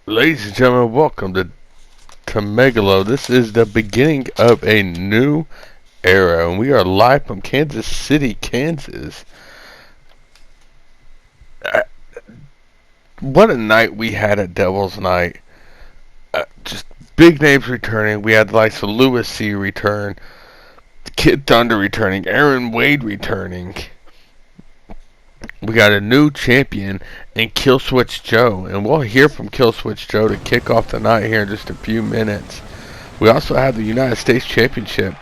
Ladies and gentlemen, welcome to Megalos. This is the beginning of a new era, and we are live from Kansas City, Kansas. Uh, what a night we had at Devil's Night. Just big names returning. We had the likes of Lewis C. return, Kid Thunder returning, Aaron Wade returning. We got a new champion in Killswitch Joe, and we'll hear from Killswitch Joe to kick off the night here in just a few minutes. We also have the United States Championship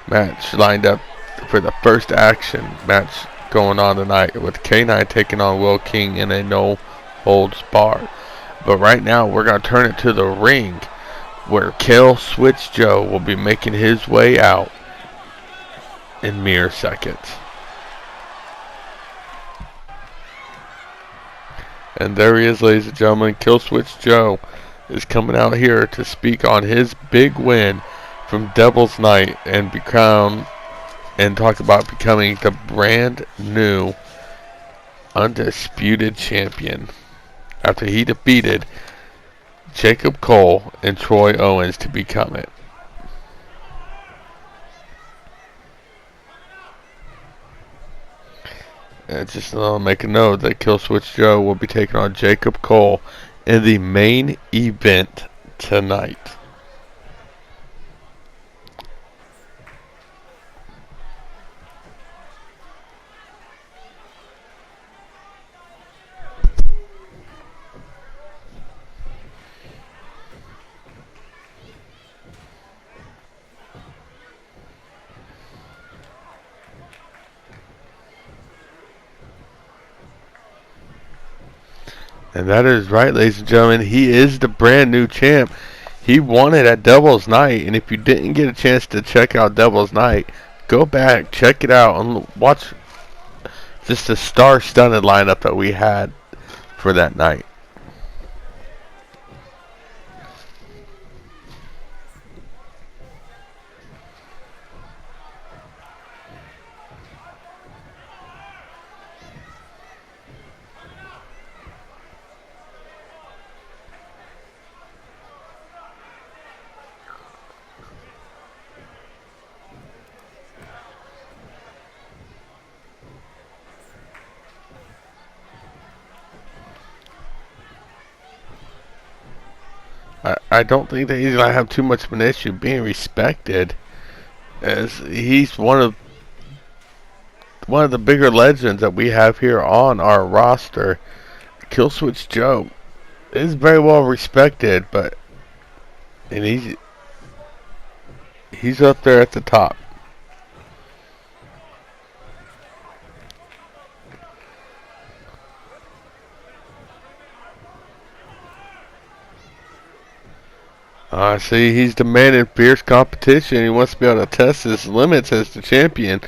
match lined up for the first action match going on tonight, with K9 taking on Will King in a no holds barred. But right now we're going to turn it to the ring, where Killswitch Joe will be making his way out in mere seconds. And there he is, ladies and gentlemen. Killswitch Joe is coming out here to speak on his big win from Devil's Night and talk about becoming the brand new undisputed champion after he defeated Jacob Cole and Troy Owens to become it. And just make a note that Killswitch Joe will be taking on Jacob Cole in the main event tonight. And that is right, ladies and gentlemen. He is the brand new champ. He won it at Devil's Night. And if you didn't get a chance to check out Devil's Night, go back, check it out, and watch just the star-studded lineup that we had for that night. I don't think that he's going to have too much of an issue being respected, as he's one of the bigger legends that we have here on our roster. Killswitch Joe is very well respected, and he's up there at the top. See, he's demanding fierce competition. He wants to be able to test his limits as the champion.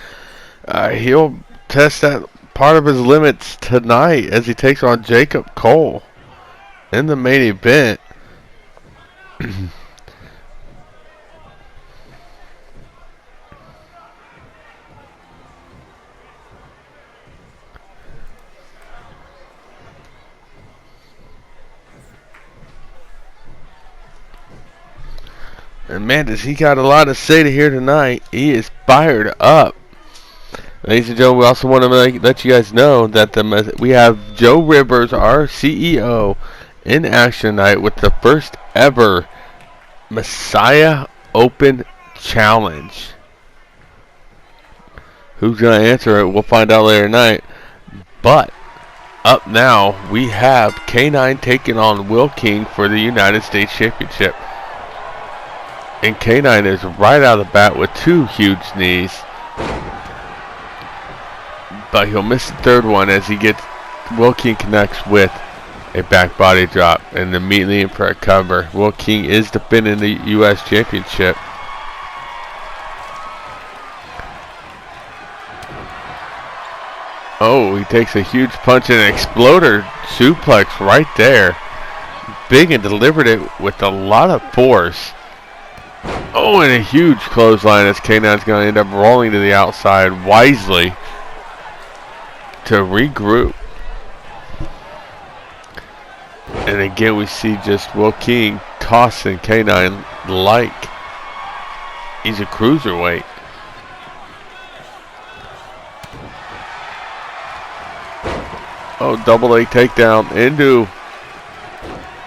He'll test that part of his limits tonight as he takes on Jacob Cole in the main event. And man, does he got a lot to say to here tonight. He is fired up. Ladies and gentlemen, we also want to let you guys know that we have Joe Rivers, our CEO, in action tonight with the first ever Messiah Open Challenge. Who's going to answer it? We'll find out later tonight. But up now, we have K9 taking on Will King for the United States Championship. And K9 is right out of the bat with two huge knees. But he'll miss the third one as Will King connects with a back body drop and immediately in for a cover. Will King is defending the U.S. Championship. Oh, he takes a huge punch and an exploder suplex right there. Big, and delivered it with a lot of force. Oh, and a huge clothesline as K9's going to end up rolling to the outside wisely to regroup. And again, we see just Will King tossing K9 like he's a cruiserweight. Oh, double leg takedown into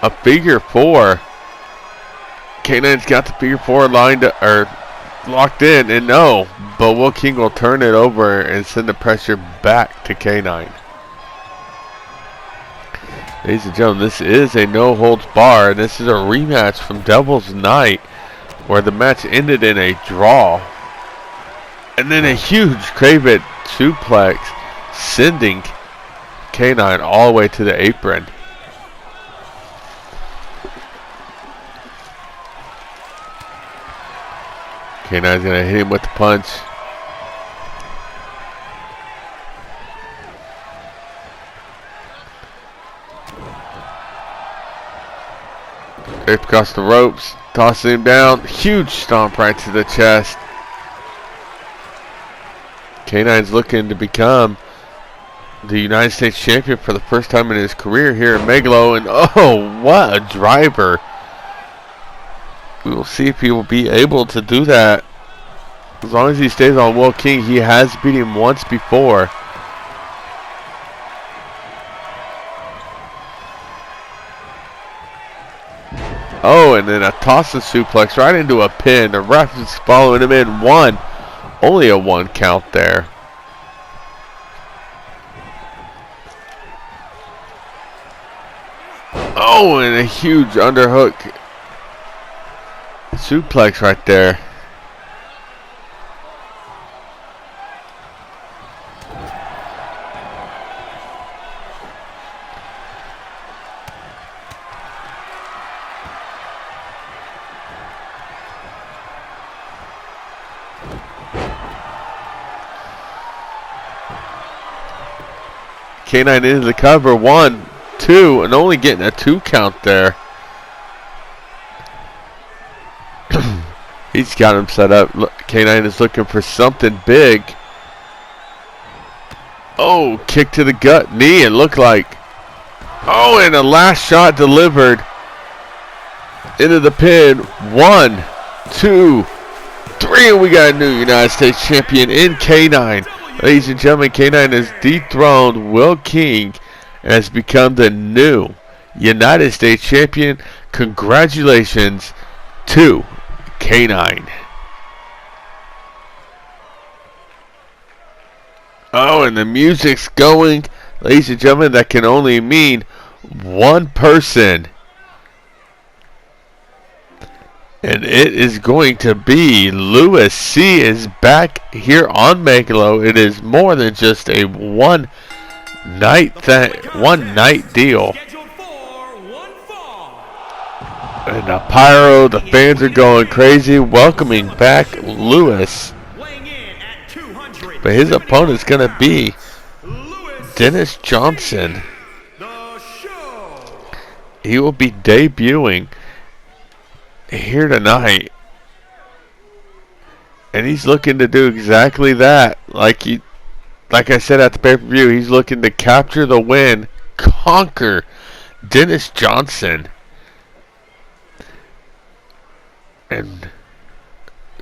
a figure four. K9's got the figure four lined up, or locked in, and no, but Will King will turn it over and send the pressure back to K9. Ladies and gentlemen, this is a no holds bar, and this is a rematch from Devil's Night, where the match ended in a draw, and then a huge Craven suplex, sending K9 all the way to the apron. K9's gonna hit him with the punch. Straight across the ropes, tossing him down. Huge stomp right to the chest. K9's looking to become the United States champion for the first time in his career here in Megalo, and oh, what a driver. We will see if he will be able to do that. As long as he stays on Will King, he has beat him once before. Oh, and then a toss and suplex right into a pin. The ref is following him in one. Only a one count there. Oh, and a huge underhook suplex right there. K9 into the cover, 1, 2, and only getting a 2 count there. He's got him set up. Look, K9 is looking for something big. Oh, kick to the gut, knee, it looked like. Oh, and a last shot delivered into the pin. 1, 2, 3, and we got a new United States champion in K9. Ladies and gentlemen, K9 has dethroned Will King and has become the new United States champion. Congratulations to K9. Oh, and the music's going. Ladies and gentlemen, that can only mean one person. And it is going to be Lewis C. is back here on Megalo. It is more than just a one night deal. And the pyro, the fans are going crazy, welcoming back Lewis. But his opponent's going to be Dennis Johnson. He will be debuting here tonight, and he's looking to do exactly that. Like I said at the pay-per-view, he's looking to capture the win, conquer Dennis Johnson, and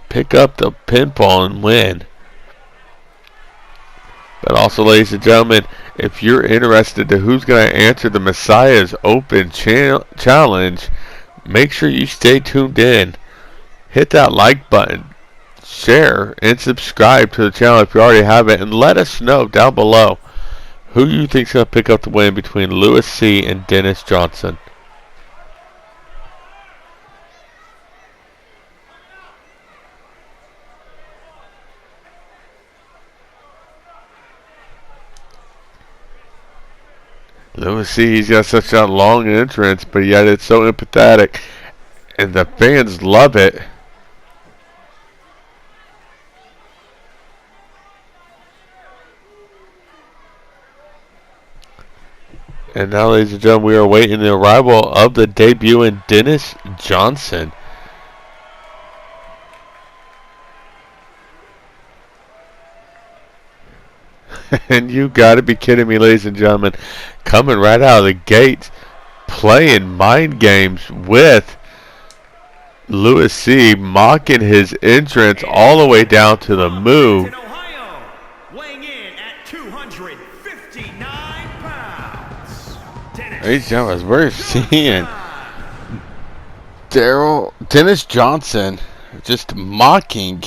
pick up the pinfall and win. But also, ladies and gentlemen, if you're interested in who's going to answer the Messiah's Open Challenge, make sure you stay tuned in. Hit that like button, share, and subscribe to the channel if you already have it, and let us know down below who you think's going to pick up the win between Lewis C. and Dennis Johnson. Lewis C., he's got such a long entrance, but yet it's so empathetic, and the fans love it. And now, ladies and gentlemen, we are waiting the arrival of the debuting Dennis Johnson. And you gotta be kidding me, ladies and gentlemen. Coming right out of the gate, playing mind games with Louis C, mocking his entrance all the way down to the move. Weighing in at 259 pounds. Ladies and gentlemen, we're seeing Dennis Johnson just mocking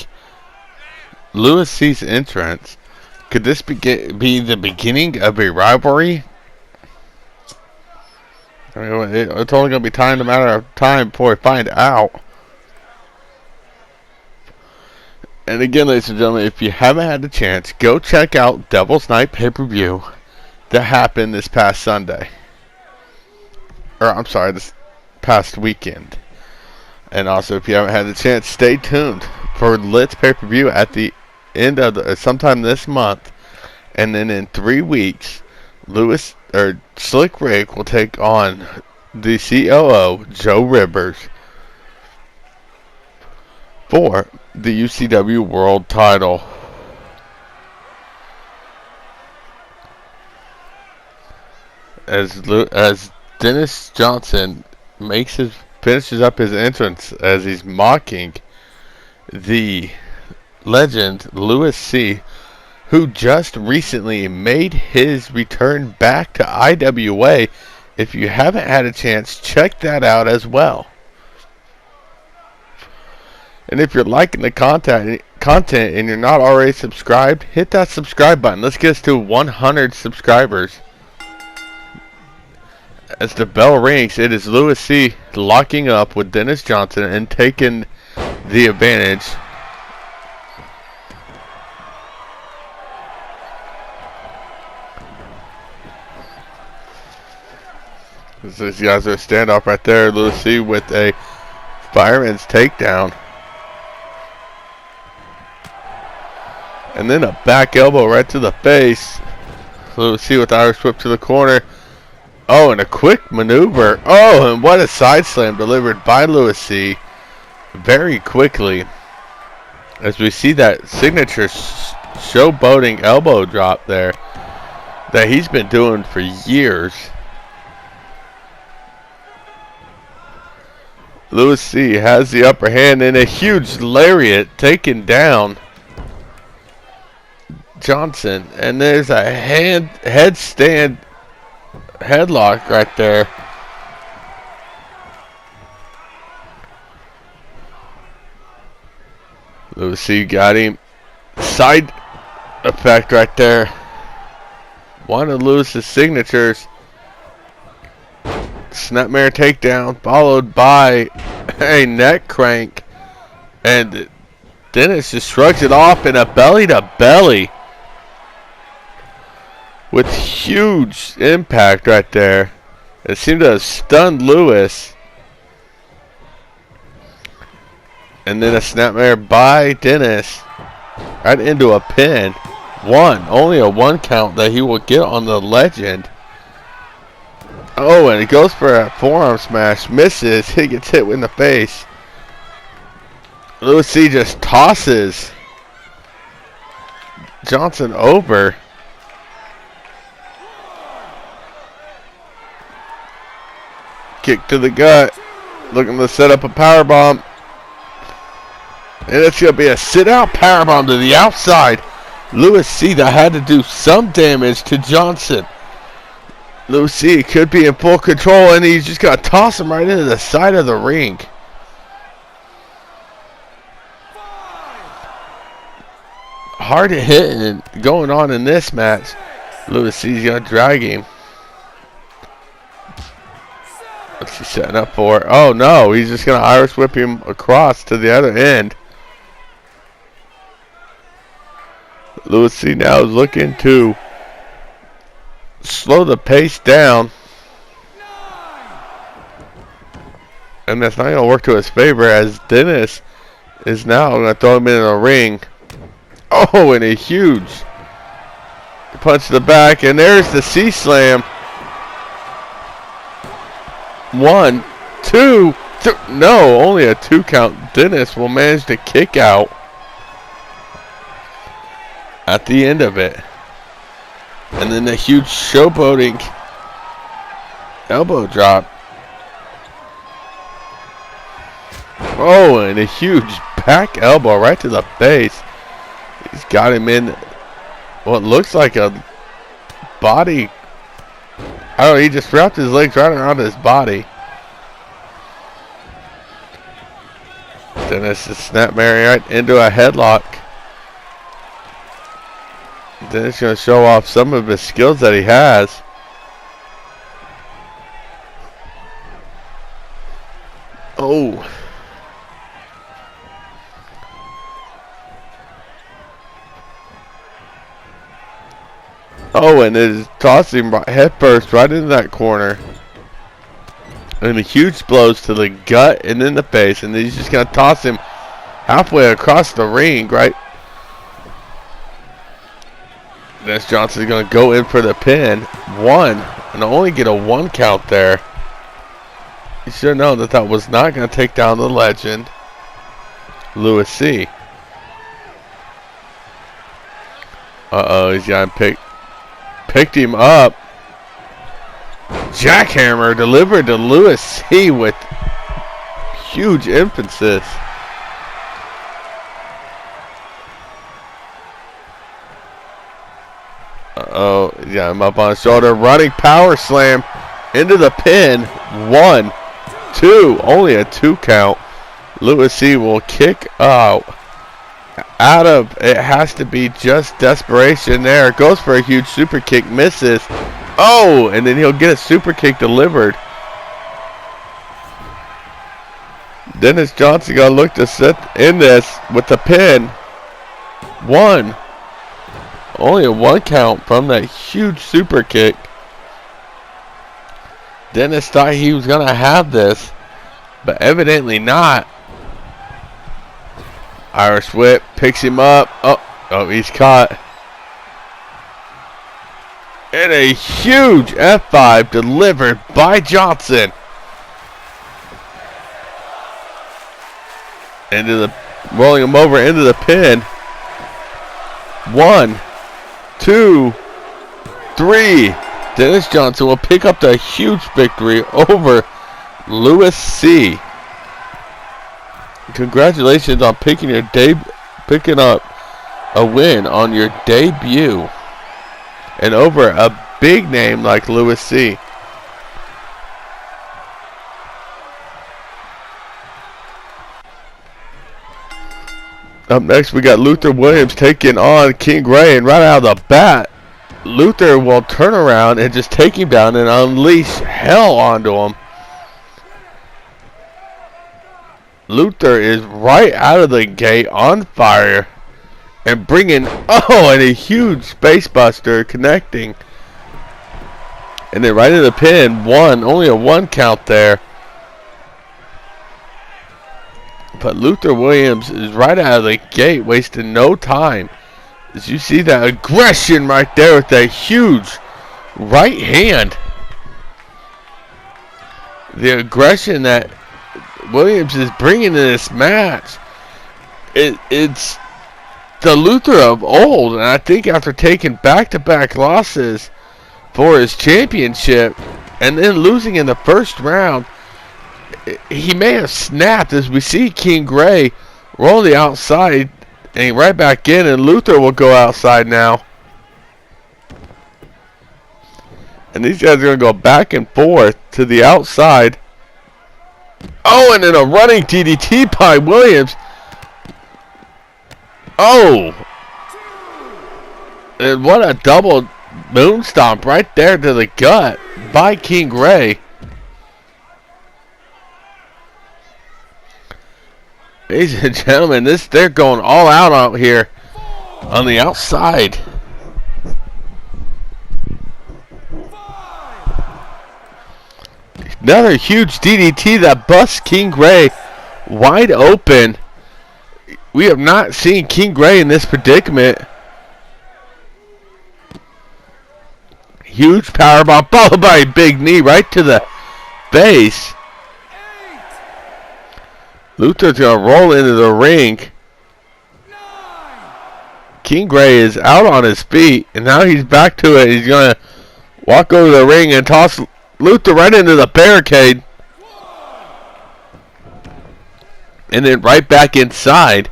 Louis C's entrance. Could this be the beginning of a rivalry? I mean, it's only going to be a matter of time before we find out. And again, ladies and gentlemen, if you haven't had the chance, go check out Devil's Night pay-per-view that happened this past Sunday. Or, I'm sorry, this past weekend. And also, if you haven't had the chance, stay tuned for Lit's pay-per-view at the end of sometime this month. And then in 3 weeks, Slick Rick will take on the COO, Joe Rivers, for the UCW World Title. As Dennis Johnson finishes up his entrance as he's mocking the legend Louis C, who just recently made his return back to IWA. If you haven't had a chance, check that out as well. And if you're liking the content and you're not already subscribed, hit that subscribe button. Let's get us to 100 subscribers. As the bell rings, it is Louis C locking up with Dennis Johnson and taking the advantage. These guys are a standoff right there. Louis C with a fireman's takedown. And then a back elbow right to the face. Louis C with the Irish whip to the corner. Oh, and a quick maneuver. Oh, and what a side slam delivered by Louis C. Very quickly. As we see that signature showboating elbow drop there that he's been doing for years. Louis C has the upper hand in a huge lariat taking down Johnson, and there's a headstand headlock right there. Louis C got him. Side effect right there. One of Louis's signatures. Snapmare takedown followed by a neck crank, and Dennis just shrugs it off in a belly to belly with huge impact right there. It seemed to have stunned Louis. And then a snapmare by Dennis right into a pin. Only a 1 count that he will get on the legend. Oh, and he goes for a forearm smash. Misses. He gets hit in the face. Louis C just tosses Johnson over. Kick to the gut. Looking to set up a powerbomb. And it's going to be a sit-out powerbomb to the outside. Louis C that had to do some damage to Johnson. Louis C could be in full control, and he's just going to toss him right into the side of the ring. Hard hitting going on in this match. Louis C's going to drag him. What's he setting up for? Oh no, he's just going to Irish whip him across to the other end. Louis C now is looking to slow the pace down. And that's not going to work to his favor, as Dennis is now going to throw him in a ring. Oh, and a huge punch to the back. And there's the C-slam. 1, 2, 3. No, only a 2 count. Dennis will manage to kick out at the end of it. And then a huge showboating elbow drop Oh, and a huge back elbow right to the face. He's got him in what looks like a body. I don't know, he just wrapped his legs right around his body. Dennis is snap Mary right into a headlock. Dennis going to show off some of his skills that he has. Oh. Oh, and is tossing head first right into that corner. And the huge blows to the gut and in the face. And then he's just going to toss him halfway across the ring, right? Dennis Johnson is going to go in for the pin. One. And only get a 1 count there. You should know that that was not going to take down the legend, Lewis C. Uh-oh, he's got him picked him up. Jackhammer delivered to Lewis C with huge emphasis. Uh-oh, he's got him up on his shoulder. Running power slam into the pin. 1, 2, only a 2 count. Lewis C will kick out. Out of it has to be just desperation there. Goes for a huge super kick, misses. Oh, and then he'll get a super kick delivered. Dennis Johnson gonna look to set in this with the pin. 1. Only a 1 count from that huge super kick. Dennis thought he was gonna have this, but evidently not. Irish whip picks him up. Oh, he's caught. And a huge F5 delivered by Johnson. Rolling him over into the pin. 1, 2, 3. Dennis Johnson will pick up the huge victory over Lewis C. Congratulations on picking up a win on your debut and over a big name like Lewis C. Up next we got Luther Williams taking on King Ray, and right out of the bat Luther will turn around and just take him down and unleash hell onto him. Luther is right out of the gate on fire and bringing, and a huge space buster connecting. And then right in the pin, only a 1 count there. But Luther Williams is right out of the gate, wasting no time. As you see that aggression right there with that huge right hand. The aggression that Williams is bringing to this match, it's the Luther of old, and I think after taking back-to-back losses for his championship and then losing in the first round, he may have snapped, as we see King Gray roll the outside and right back in, and Luther will go outside now. And these guys are going to go back and forth to the outside. Oh, and then a running DDT by Williams. Oh. And what a double moon stomp right there to the gut by King Ray. Ladies and gentlemen, they're going all out here on the outside. Another huge DDT that busts King Gray wide open. We have not seen King Gray in this predicament. Huge powerbomb followed by a big knee right to the face. Luther's going to roll into the ring. King Gray is out on his feet, and now he's back to it. He's going to walk over the ring and toss Luther right into the barricade. And then right back inside.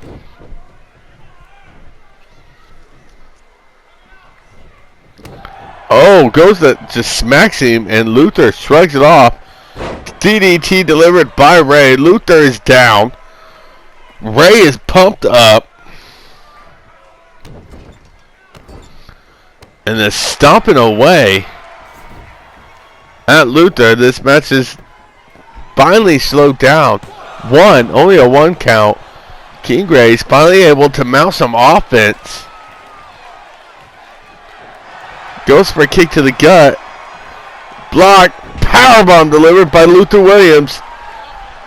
Oh, goes to just smacks him, and Luther shrugs it off. DDT delivered by Ray. Luther is down. Ray is pumped up. And they're stomping away at Luther. This match is finally slowed down. Only a 1 count. King Ray's finally able to mount some offense. Goes for a kick to the gut. Block. Powerbomb delivered by Luther Williams.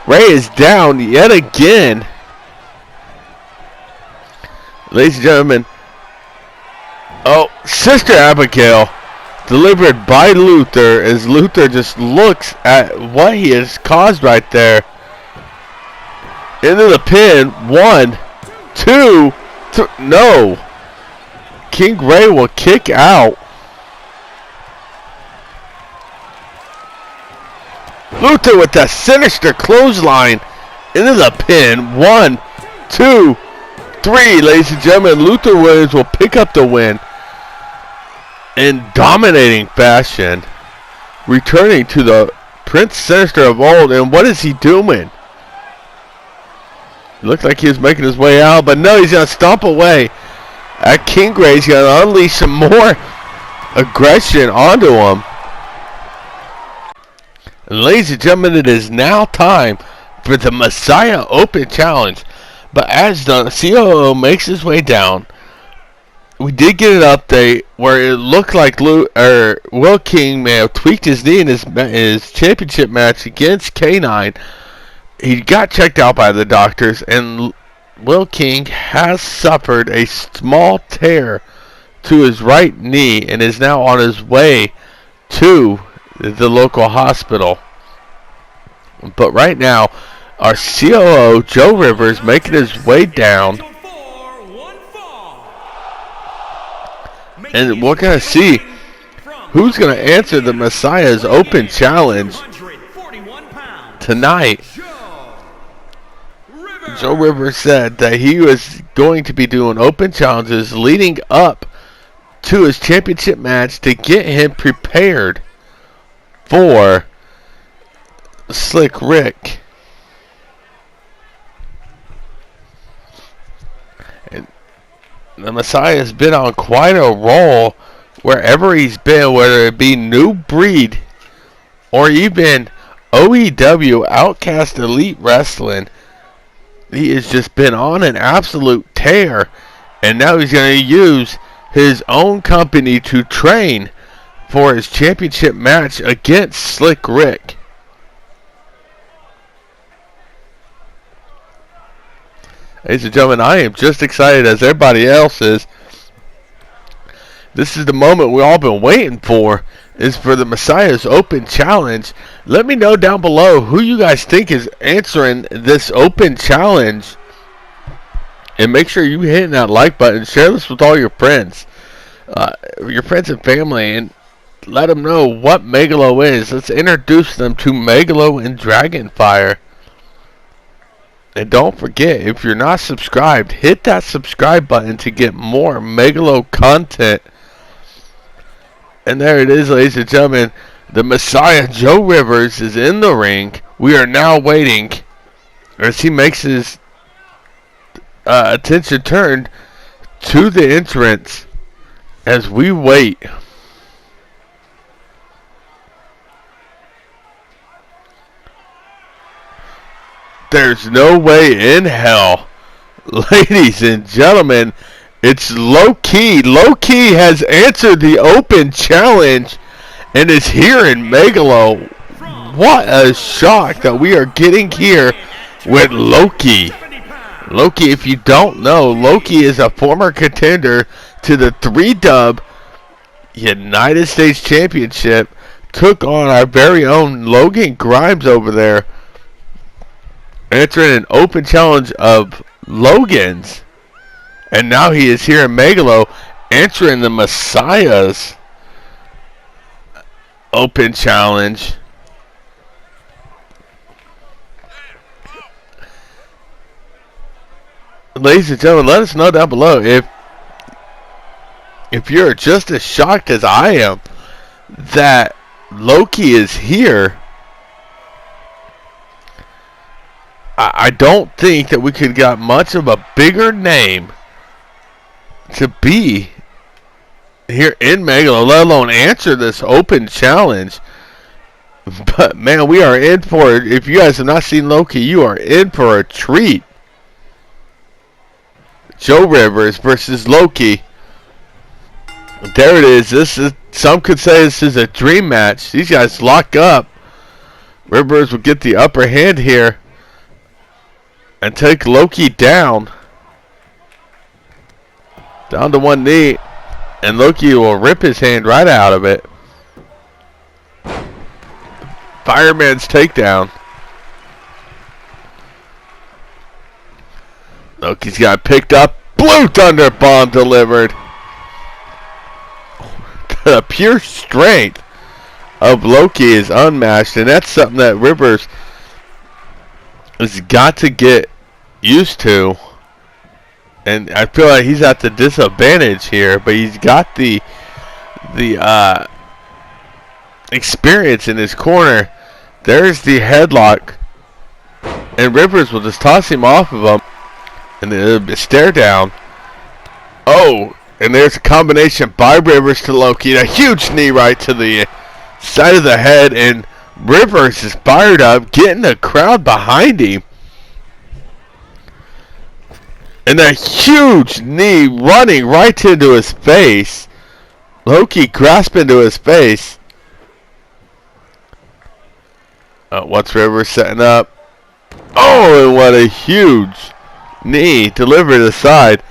Ray is down yet again. Ladies and gentlemen. Oh, Sister Abigail delivered by Luther as Luther just looks at what he has caused right there. Into the pin. 1, 2, 3. No. King Ray will kick out. Luther with the sinister clothesline into the pin. 1, 2, 3. Ladies and gentlemen, Luther Williams will pick up the win in dominating fashion, returning to the Prince Sinister of old. And what is he doing? It looked like he was making his way out, but no, he's going to stomp away at King Ray. He's going to unleash some more aggression onto him. And ladies and gentlemen, it is now time for the Messiah Open Challenge. But as the COO makes his way down, we did get an update where it looked like Will King may have tweaked his knee in his championship match against K9. He got checked out by the doctors, and Will King has suffered a small tear to his right knee and is now on his way to the local hospital. But right now, our COO, Joe Rivers, making his way down. And we're going to see who's going to answer the Messiah's Open Challenge tonight. Joe Rivers said that he was going to be doing open challenges leading up to his championship match to get him prepared for Slick Rick. And the Messiah has been on quite a roll wherever he's been, whether it be New Breed or even OEW, Outcast Elite Wrestling. He has just been on an absolute tear, and now he's going to use his own company to train for his championship match against Slick Rick. Ladies and gentlemen, I am just excited as everybody else is. This is the moment we've all been waiting for, is for the Messiah's Open Challenge. Let me know down below who you guys think is answering this Open Challenge. And make sure you hit that like button. Share this with all your friends and family, and let them know what Megalo is. Let's introduce them to Megalo and Dragonfire. And don't forget, if you're not subscribed, hit that subscribe button to get more Megalo content. And there it is, ladies and gentlemen. The Messiah, Joe Rivers, is in the ring. We are now waiting as he makes his attention turned to the entrance as we wait. There's no way in hell. Ladies and gentlemen, it's Loki. Loki has answered the Open Challenge and is here in Megalo. What a shock that we are getting here with Loki. Loki, if you don't know, Loki is a former contender to the 3-dub United States Championship. Took on our very own Logan Grimes over there, answering an Open Challenge of Logan's. And now he is here in Megalo answering the Messiah's Open Challenge. ladies and gentlemen, let us know down below if you're just as shocked as I am that Loki is here. I don't think that we could got much of a bigger name to be here in Megalo, let alone answer this open challenge. But man, we are in for it. If you guys have not seen Loki, you are in for a treat. Joe Rivers versus Loki. There it is. This is, some could say this is a dream match. These guys lock up. Rivers will get the upper hand here and take Loki down. Down to one knee. And Loki will rip his hand right out of it. Fireman's takedown. Loki's got picked up. Blue Thunder Bomb delivered. The pure strength of Loki is unmatched, and that's something that Rivers has got to get used to. And I feel like he's at the disadvantage here, but he's got the experience in his corner. There's the headlock, and Rivers will just toss him off of him, and then stare down. Oh, and there's a combination by Rivers to Loki, and a huge knee right to the side of the head, and Rivers is fired up, getting the crowd behind him. And a huge knee running right into his face. Loki grasps into his face. What's Rivers setting up? Oh, and what a huge knee delivered to the side.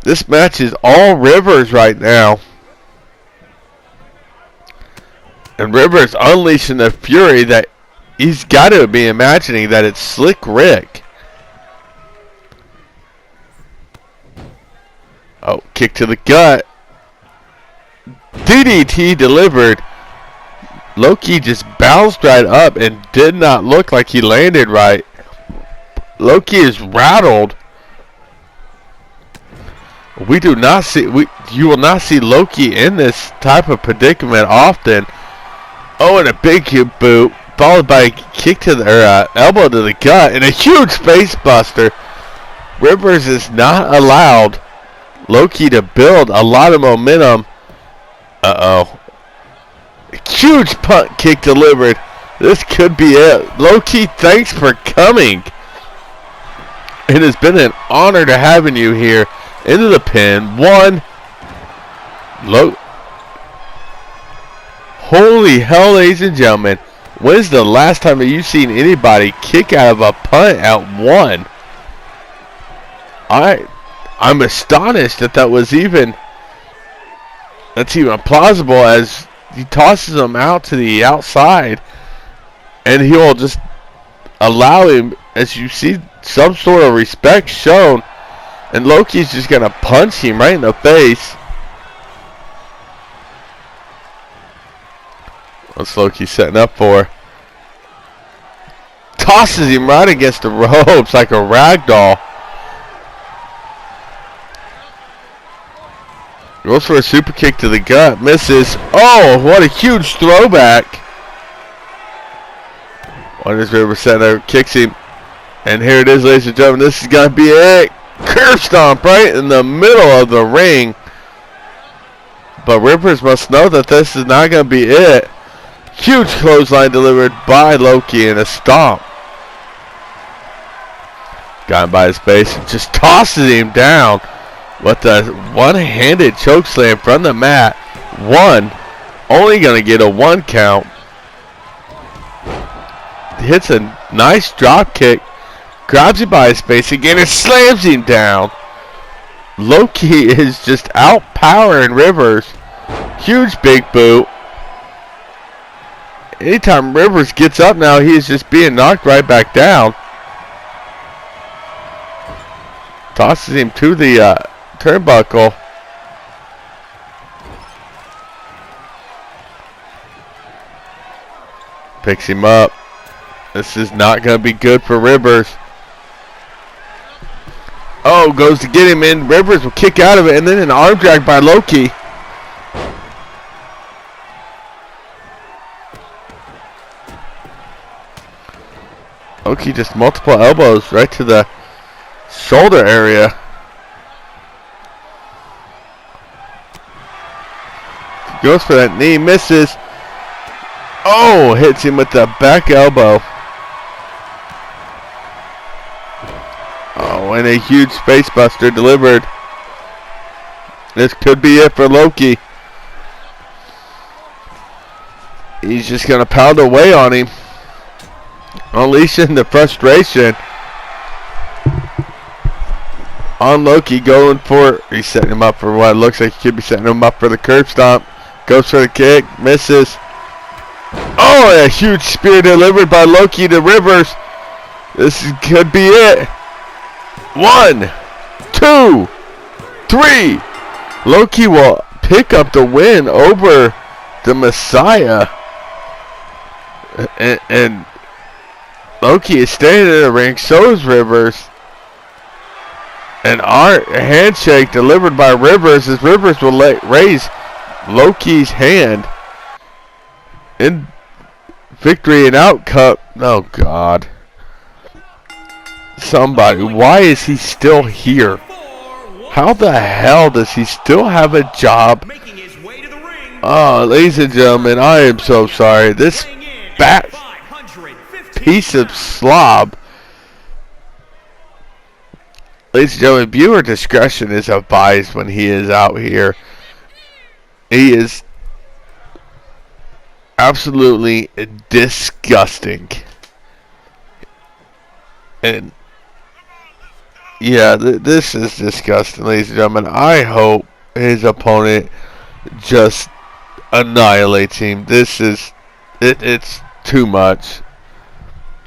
This match is all Rivers right now. And Rivers unleashing the fury that he's got to be imagining that it's Slick Rick. Oh, kick to the gut. DDT delivered. Loki just bounced right up and did not look like he landed right. Loki is rattled. You will not see Loki in this type of predicament often. Oh, and a big boot, followed by a kick to the elbow to the gut, and a huge face buster. Rivers is not allowed Loki to build a lot of momentum. Uh-oh. Huge punt kick delivered. This could be it. Loki, thanks for coming. It has been an honor to having you here. Into the pin. One. Holy hell, ladies and gentlemen. When's the last time that you've seen anybody kick out of a punt at one? I'm astonished that that's even plausible, as he tosses him out to the outside, and he'll just allow him, as you see, some sort of respect shown, and Loki's just gonna punch him right in the face. What's Loki setting up for? Tosses him right against the ropes like a rag doll. Goes for a super kick to the gut. Misses. Oh, what a huge throwback. One is River Center. Kicks him. And here it is, ladies and gentlemen. This is going to be it. Curve stomp right in the middle of the ring. But Rivers must know that this is not going to be it. Huge clothesline delivered by Loki in a stomp. Got him by his face. Just tosses him down. With the one-handed chokeslam from the mat. One. Only going to get a 1 count. Hits a nice drop kick. Grabs him by his face again and slams him down. Loki is just outpowering Rivers. Huge big boot. Anytime Rivers gets up now, he is just being knocked right back down. Tosses him to the turnbuckle. Picks him up. This is not going to be good for Rivers. Oh, goes to get him in. Rivers will kick out of it, and then an arm drag by Loki. Loki just multiple elbows right to the shoulder area. Goes for that knee, misses. Oh, hits him with the back elbow. Oh, and a huge space buster delivered. This could be it for Loki. He's just going to pound away on him, unleashing the frustration on Loki. Going for, he's setting him up for what looks like he could be setting him up for the curb stomp. Goes for the kick, misses. Oh, a huge spear delivered by Loki to Rivers. Could be it. 1, 2, 3. Loki will pick up the win over the Messiah. And Loki is staying in the ring. So is Rivers. And our handshake delivered by Rivers, as Rivers will raise Loki's hand in victory and outcome. Oh God. Somebody, why is he still here? How the hell does he still have a job? Oh, ladies and gentlemen, I am so sorry. This fat piece of slob. Ladies and gentlemen, viewer discretion is advised when he is out here. He is absolutely disgusting. And yeah, this is disgusting, ladies and gentlemen. I hope his opponent just annihilates him. This is it's too much.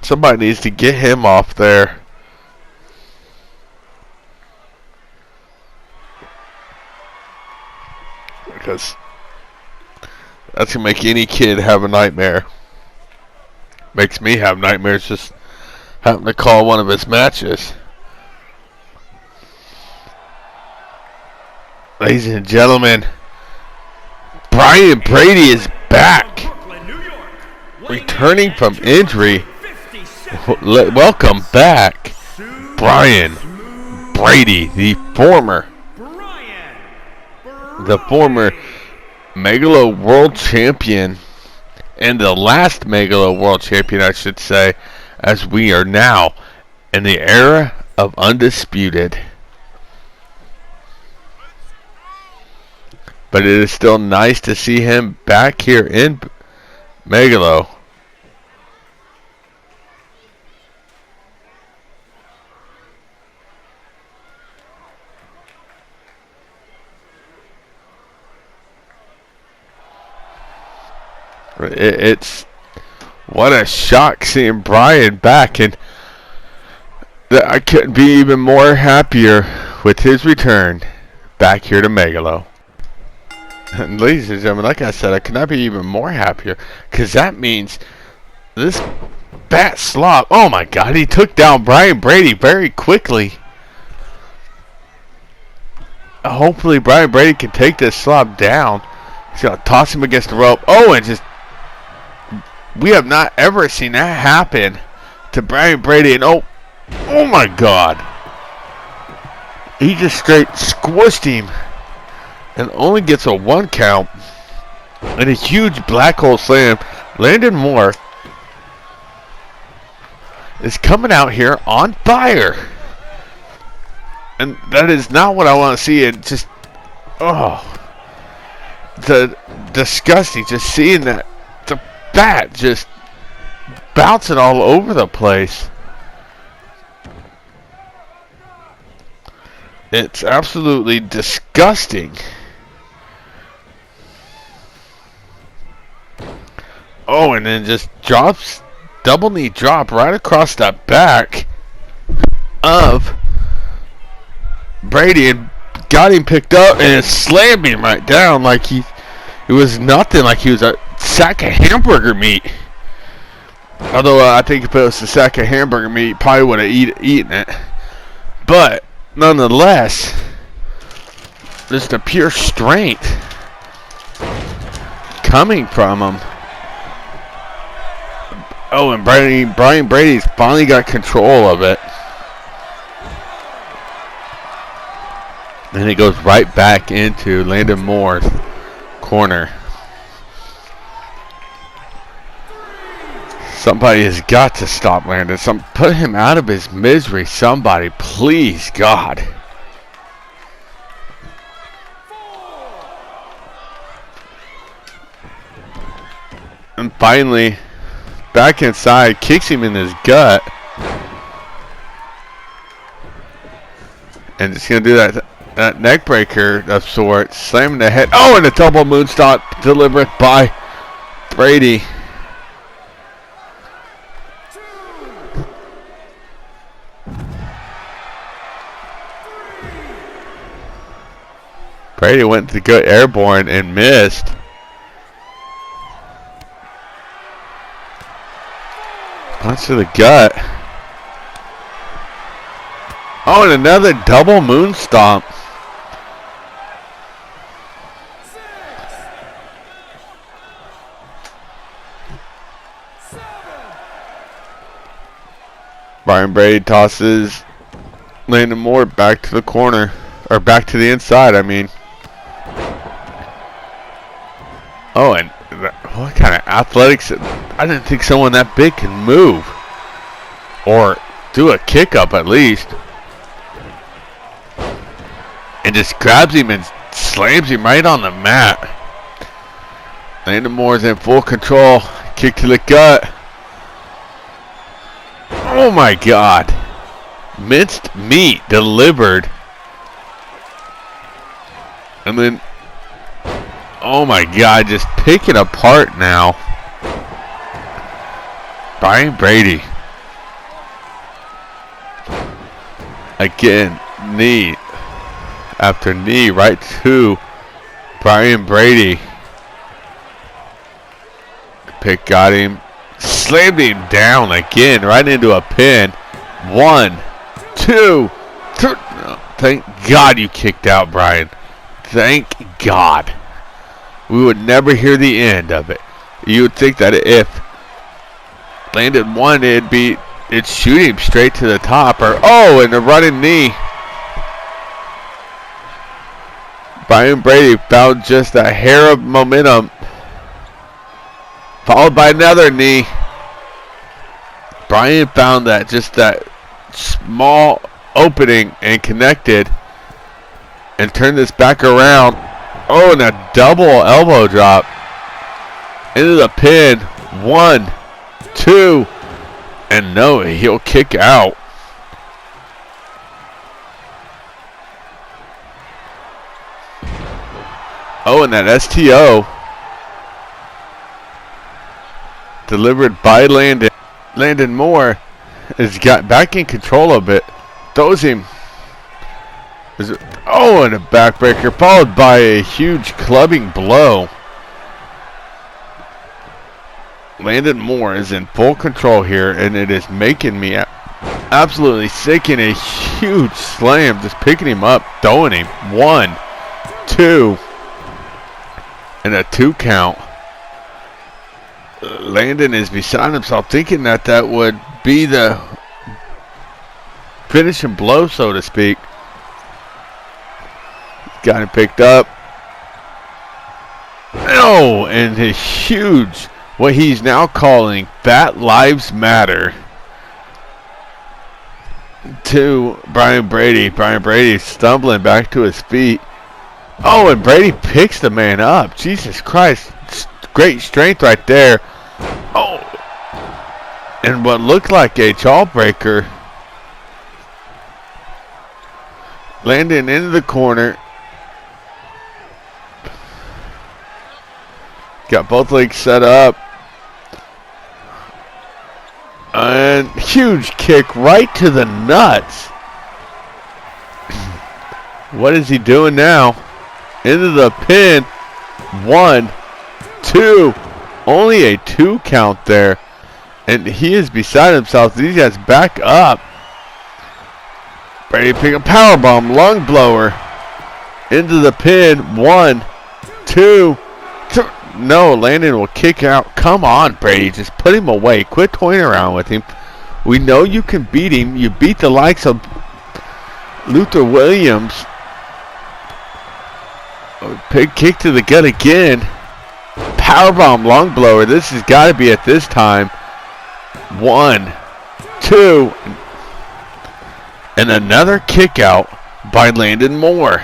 Somebody needs to get him off there. Because that's gonna make any kid have a nightmare. Makes me have nightmares just having to call one of his matches. Ladies and gentlemen, Brady is back, returning from injury. Welcome back, Brady, the former Megalo World Champion, and the last Megalo World Champion, I should say, as we are now in the era of Undisputed. But it is still nice to see him back here in Megalo. It's what a shock seeing Brian back, and I couldn't be even more happier with his return back here to Megalo. And ladies and gentlemen, like I said, I could not be even more happier, because that means this bat slob, oh my God, he took down Brady very quickly. Hopefully Brady can take this slob down. He's going to toss him against the rope. Oh, and just, we have not ever seen that happen to Brady. And oh my God. He just straight squished him. And only gets a 1 count. And a huge black hole slam. Landon Moore is coming out here on fire. And that is not what I want to see. It just, the disgusting, just seeing that, the bat just bouncing all over the place. It's absolutely disgusting. Oh, and then just drops, double knee drop right across the back of Brady, and got him picked up and slammed him right down like it was nothing, like he was a sack of hamburger meat. Although I think if it was a sack of hamburger meat, he probably would have eaten it. But nonetheless, just a pure strength coming from him. Oh, and Brian Brady's finally got control of it. And it goes right back into Landon Moore's corner. Somebody has got to stop Landon. Put him out of his misery. Somebody, please, God. And finally, back inside, kicks him in his gut. And it's going to do that neck breaker of sorts. Slamming the head. Oh, and a double moonsault delivered by Brady. Brady went to go airborne and missed. Punch to the gut. Oh, and another double moon stomp. Brian Brady tosses Landon Moore back to the corner. Or back to the inside, I mean. Oh, and what kind of athletics? I didn't think someone that big can move. Or do a kick up at least. And just grabs him and slams him right on the mat. Landon Moore's in full control. Kick to the gut. Oh my God. Minced meat delivered. And then, oh my God, just picking apart now. Brian Brady. Again, knee after knee right to Brian Brady. Pick got him. Slammed him down again, right into a pin. 1, 2, 3. Oh, thank God you kicked out, Brian. Thank God. We would never hear the end of it. You would think that if Landon won, it'd shoot him straight to the top. Or oh, and the running knee. Brian Brady found just a hair of momentum, followed by another knee. Brian found that small opening and connected and turned this back around. Oh, and a double elbow drop into the pin. 1, 2, and no, he'll kick out. Oh, and that STO delivered by Landon. Landon Moore has got back in control of it. Throws him. Oh, and a backbreaker followed by a huge clubbing blow. Landon Moore is in full control here, and it is making me absolutely sick. In a huge slam, just picking him up, throwing him. 1, 2, and a 2 count. Landon is beside himself, thinking that would be the finishing blow, so to speak. Got him picked up. Oh, and his huge, what he's now calling Fat Lives Matter to Brian Brady. Brian Brady stumbling back to his feet. Oh, and Brady picks the man up. Jesus Christ. Great strength right there. Oh, and what looked like a jawbreaker. Landon into the corner. Got both legs set up. And huge kick right to the nuts. What is he doing now? Into the pin. 1, 2. Only a 2 count there. And he is beside himself. These guys back up. Brady pick a powerbomb, lung blower into the pin. 1, 2, 3. No, Landon will kick out. Come on, Brady, just put him away. Quit toying around with him. We know you can beat him. You beat the likes of Luther Williams. Big kick to the gut again. Powerbomb, lung blower. This has got to be at this time. 1, 2, and another kick out by Landon Moore.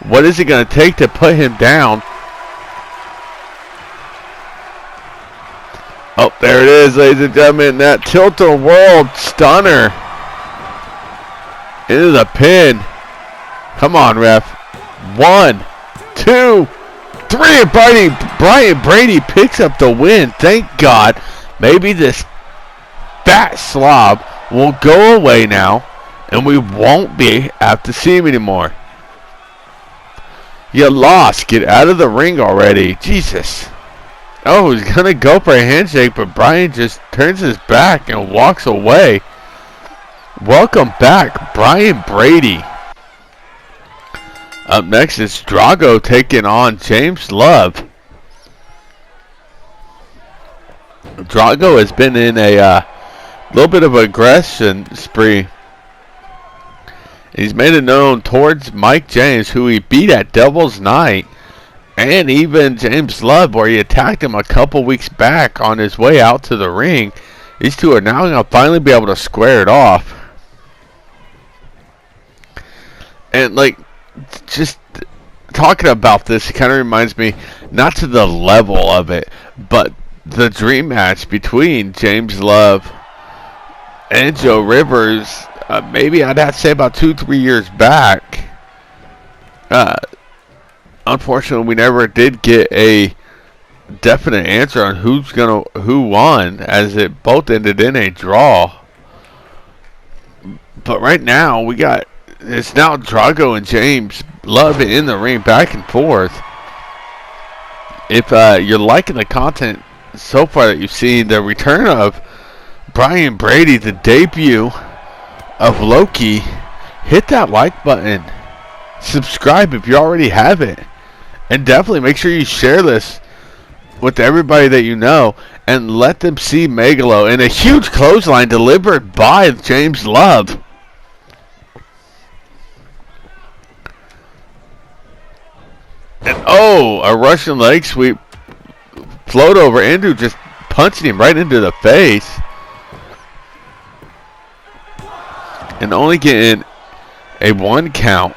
What is it going to take to put him down? Oh, there it is, ladies and gentlemen. That tilt-a-world stunner into the pin. Come on, ref. 1, 2, 3. And Brady picks up the win. Thank God. Maybe this fat slob will go away now, and we won't have to see him anymore. You lost. Get out of the ring already. Jesus. Oh, he's going to go for a handshake, but Brian just turns his back and walks away. Welcome back, Brian Brady. Up next is Drago taking on James Love. Drago has been in a little bit of aggression spree. He's made it known towards Mike James, who he beat at Devil's Night, and even James Love, where he attacked him a couple weeks back on his way out to the ring. These two are now going to finally be able to square it off. And, like, just talking about this, it kind of reminds me, not to the level of it, but the dream match between James Love and Joe Rivers, maybe I'd have to say about 2-3 years back. Unfortunately, we never did get a definite answer on who won, as it both ended in a draw. But right now, it's now Drago and James Love in the ring, back and forth. If you're liking the content so far that you've seen, the return of Brian Brady, the debut of Loki, hit that like button. Subscribe if you already have it. And definitely make sure you share this with everybody that you know and let them see Megalos. And a huge clothesline delivered by James Love. And oh, a Russian leg sweep. Float over. Andrew just punching him right into the face. And only getting a 1 count.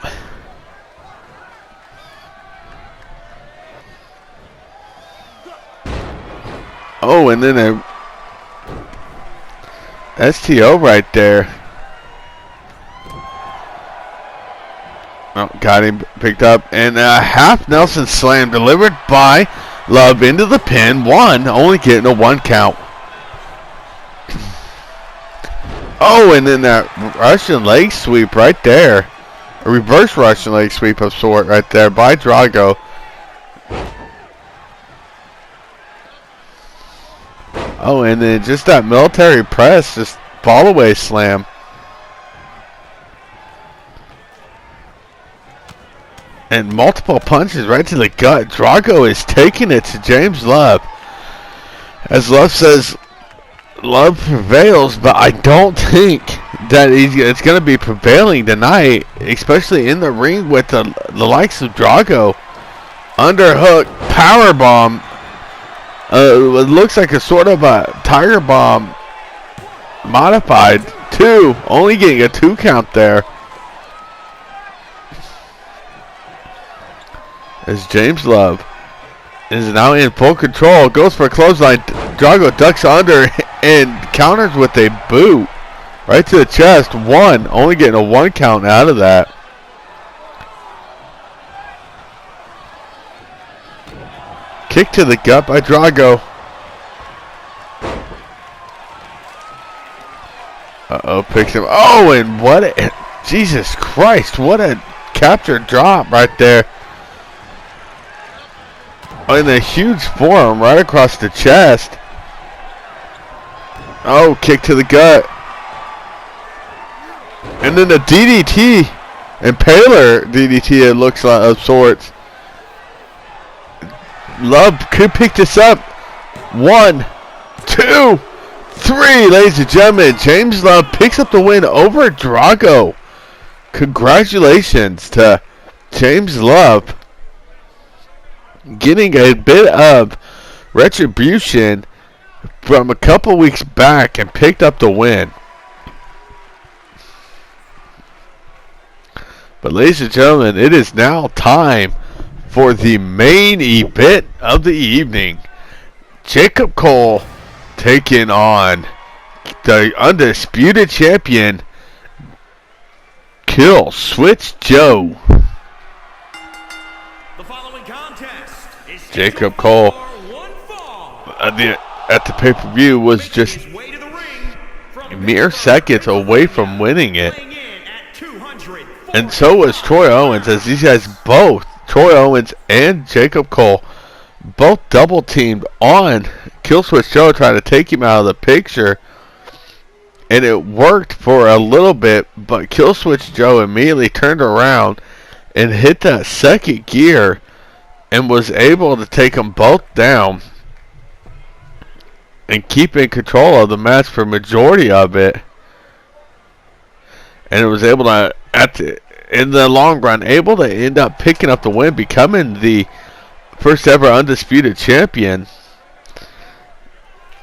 Oh, and then a STO right there. Oh, got him picked up. And a half Nelson slam delivered by Love into the pin. 1, only getting a 1 count. Oh, and then that Russian leg sweep right there. A reverse Russian leg sweep of sort right there by Drago. Oh, and then just that military press, just fall away slam. And multiple punches right to the gut. Drago is taking it to James Love. As Love says, Love prevails, but I don't think that it's going to be prevailing tonight, especially in the ring with the likes of Drago. Underhook, powerbomb. It looks like a sort of a Tiger Bomb modified. 2, only getting a 2 count there. As James Love is now in full control, goes for a clothesline. Drago ducks under and counters with a boot right to the chest. 1, only getting a 1 count out of that. Kick to the gut by Drago. Uh-oh, picks him. Oh, and what a... Jesus Christ, what a capture drop right there. Oh, and a huge forearm right across the chest. Oh, kick to the gut. And then the DDT, Impaler DDT, it looks like, of sorts. Love could pick this up. 1, 2, 3, ladies and gentlemen. James Love picks up the win over Drago. Congratulations to James Love, getting a bit of retribution from a couple weeks back and picked up the win. But ladies and gentlemen, it is now time for the main event of the evening. Jacob Cole taking on the undisputed champion, Killswitch Joe. The following contest is Jacob Cole at the pay-per-view was just mere seconds away from winning it. And so was Troy Owens, as these guys both, Troy Owens and Jacob Cole, both double-teamed on Killswitch Joe, trying to take him out of the picture. And it worked for a little bit, but Killswitch Joe immediately turned around and hit that second gear and was able to take them both down and keep in control of the match for majority of it. And it was able to, in the long run, able to end up picking up the win, becoming the first ever undisputed champion.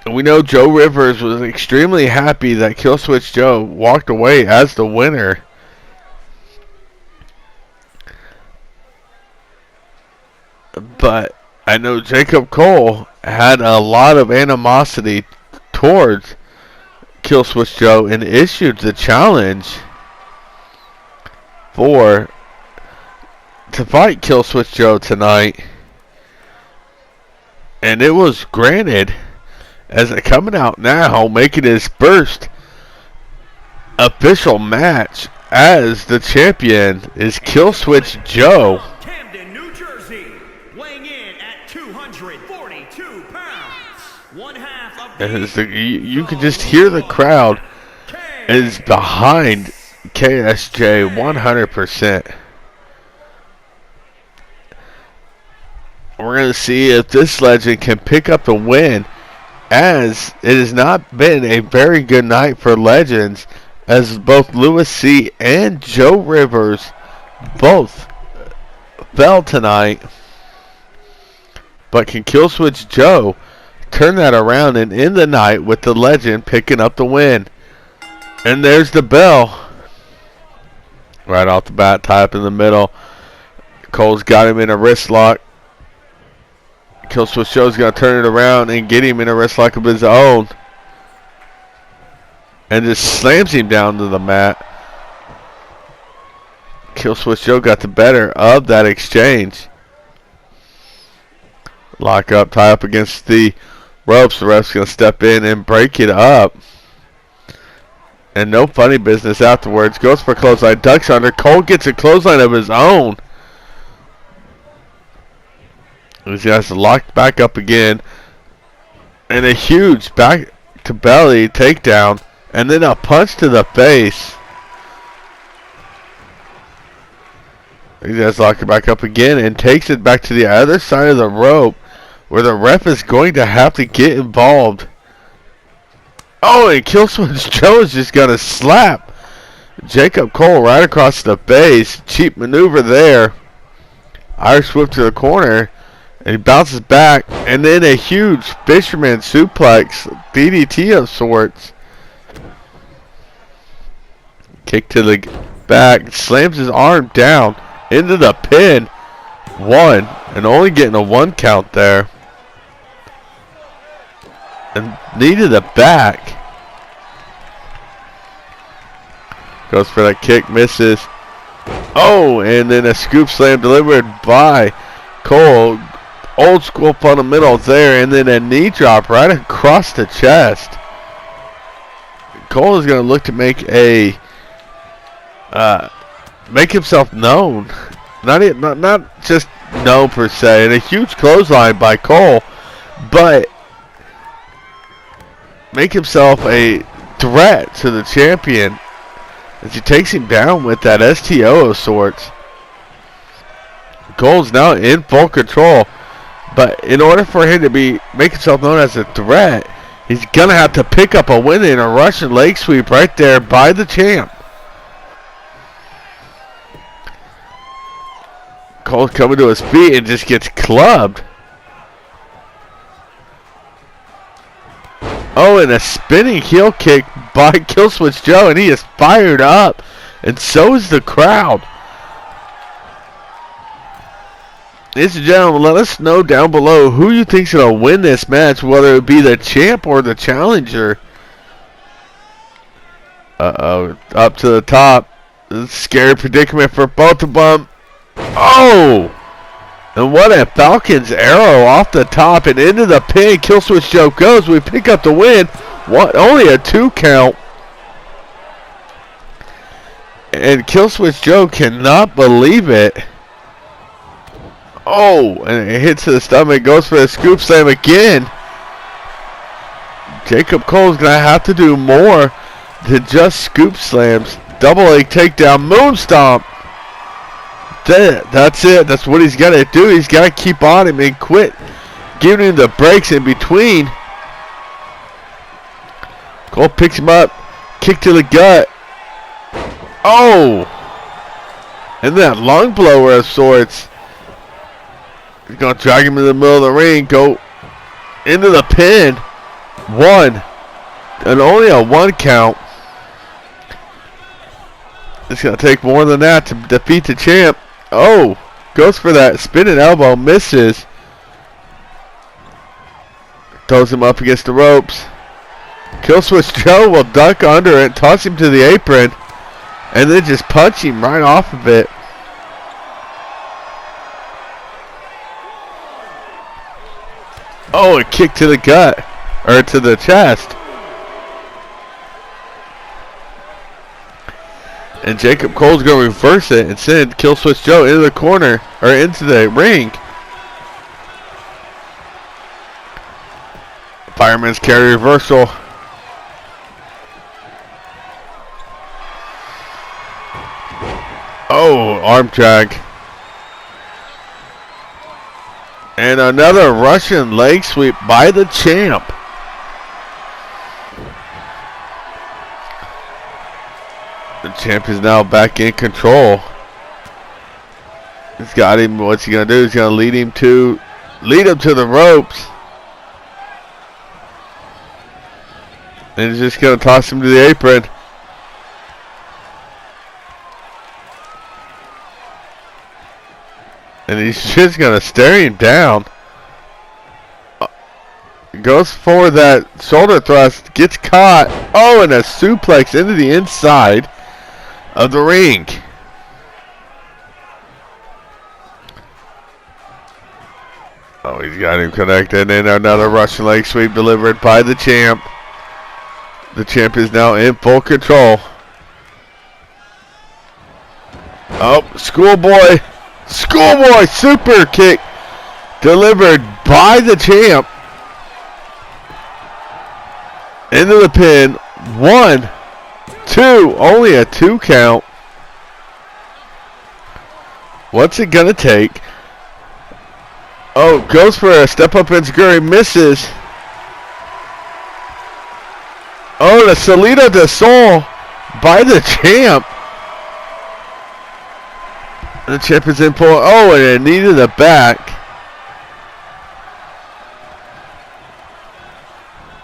And we know Joe Rivers was extremely happy that Killswitch Joe walked away as the winner. But I know Jacob Cole had a lot of animosity towards Killswitch Joe and issued the challenge to fight Killswitch Joe tonight. And it was granted, as it coming out now, making his first official match as the champion is Killswitch Joe. Camden, New Jersey, weighing in at 242 pounds. One half of You can just hear the crowd is behind KSJ 100%. We're going to see if this legend can pick up the win, as it has not been a very good night for legends, as both Lewis C. and Joe Rivers both fell tonight. But can Killswitch Joe turn that around and end the night with the legend picking up the win? And there's the bell. Right off the bat, tie up in the middle. Cole's got him in a wrist lock. Killswitch Joe's going to turn it around and get him in a wrist lock of his own. And just slams him down to the mat. Killswitch Joe got the better of that exchange. Lock up, tie up against the ropes. The ref's going to step in and break it up. And no funny business afterwards. Goes for a clothesline, ducks under. Cole gets a clothesline of his own. These guys locked back up again. And a huge back to belly takedown. And then a punch to the face. These guys lock it back up again and takes it back to the other side of the rope, where the ref is going to have to get involved. Oh, and Killswitch Joe is just going to slap Jacob Cole right across the face. Cheap maneuver there. Irish whip to the corner. And he bounces back. And then a huge fisherman suplex. DDT of sorts. Kick to the back. Slams his arm down into the pin. One. And only getting a 1 count there. And knee to the back. Goes for that kick, misses. Oh, and then a scoop slam delivered by Cole. Old school fundamental there, and then a knee drop right across the chest. Cole is going to look to make himself known. Not just known per se. And a huge clothesline by Cole, but make himself a threat to the champion as he takes him down with that STO of sorts. Cole's now in full control, but in order for him to make himself known as a threat, he's gonna have to pick up a win in a Russian leg sweep right there by the champ. Cole's coming to his feet and just gets clubbed. Oh, and a spinning heel kick by Killswitch Joe, and he is fired up, and so is the crowd. Ladies and gentlemen, let us know down below who you think's going to win this match, whether it be the champ or the challenger. Uh-oh, up to the top. Scary predicament for both of them. Oh! And what a Falcon's arrow off the top and into the pin. Killswitch Joe goes. We pick up the win. What? Only a 2 count. And Killswitch Joe cannot believe it. Oh, and it hits to the stomach. Goes for the scoop slam again. Jacob Cole's going to have to do more than just scoop slams. Double leg takedown. Moon stomp. That's it. That's what he's got to do. He's got to keep on him and quit giving him the breaks in between. Cole picks him up. Kick to the gut. Oh! And that lung blower of sorts. He's going to drag him in the middle of the ring. Go into the pin. 1. And only a 1 count. It's going to take more than that to defeat the champ. Oh, goes for that spinning elbow, misses. Throws him up against the ropes. Killswitch Joe will duck under it, toss him to the apron, and then just punch him right off of it. Oh, a kick to the gut, or to the chest. And Jacob Cole's going to reverse it and send Killswitch Joe into the corner, or into the ring. Fireman's carry reversal. Oh, arm drag. And another Russian leg sweep by the champ. The champ is now back in control. He's got him. What's he gonna do? He's gonna lead him to the ropes. And he's just gonna toss him to the apron. And he's just gonna stare him down. Goes for that shoulder thrust, gets caught. Oh, and a suplex into the inside of the ring. Oh, he's got him connected, and another Russian leg sweep delivered by the champ. The champ is now in full control. Oh, schoolboy super kick delivered by the champ into the pin. 1, 2, only a 2 count. What's it gonna take? Oh, goes for a step up enziguri, misses. Oh, the Salida de Sol by the champ. The champ is in full. Oh, and a knee to the back.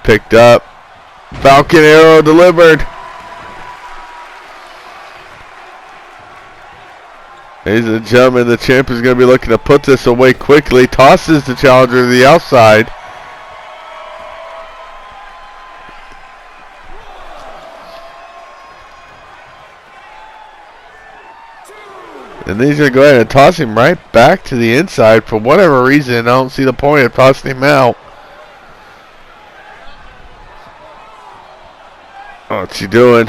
Picked up. Falcon arrow delivered. Ladies and gentlemen, the champ is going to be looking to put this away quickly. Tosses the challenger to the outside. And he's going to go ahead and toss him right back to the inside. For whatever reason, I don't see the point of tossing him out. What's he doing?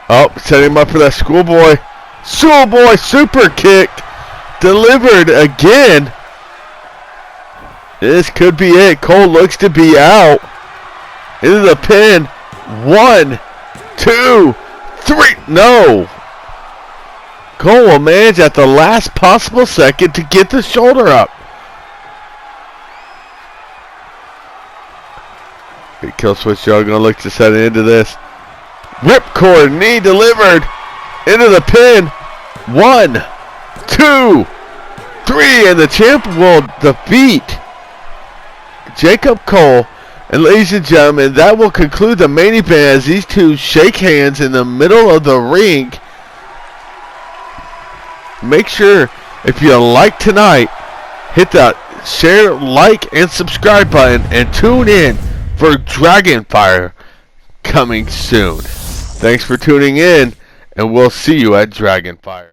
Oh, setting him up for that schoolboy. Schoolboy super kick delivered again. This could be it. Cole looks to be out. Into the pin. 1, 2, 3. No. Cole will manage at the last possible second to get the shoulder up. Killswitch Joe gonna look to set it into this. Ripcord knee delivered into the pin. 1, 2, 3, and the champ will defeat Jacob Cole. And ladies and gentlemen, that will conclude the main event as these two shake hands in the middle of the ring. Make sure, if you like tonight, hit that share, like, and subscribe button, and tune in for Dragonfire coming soon. Thanks for tuning in, and we'll see you at Dragonfire.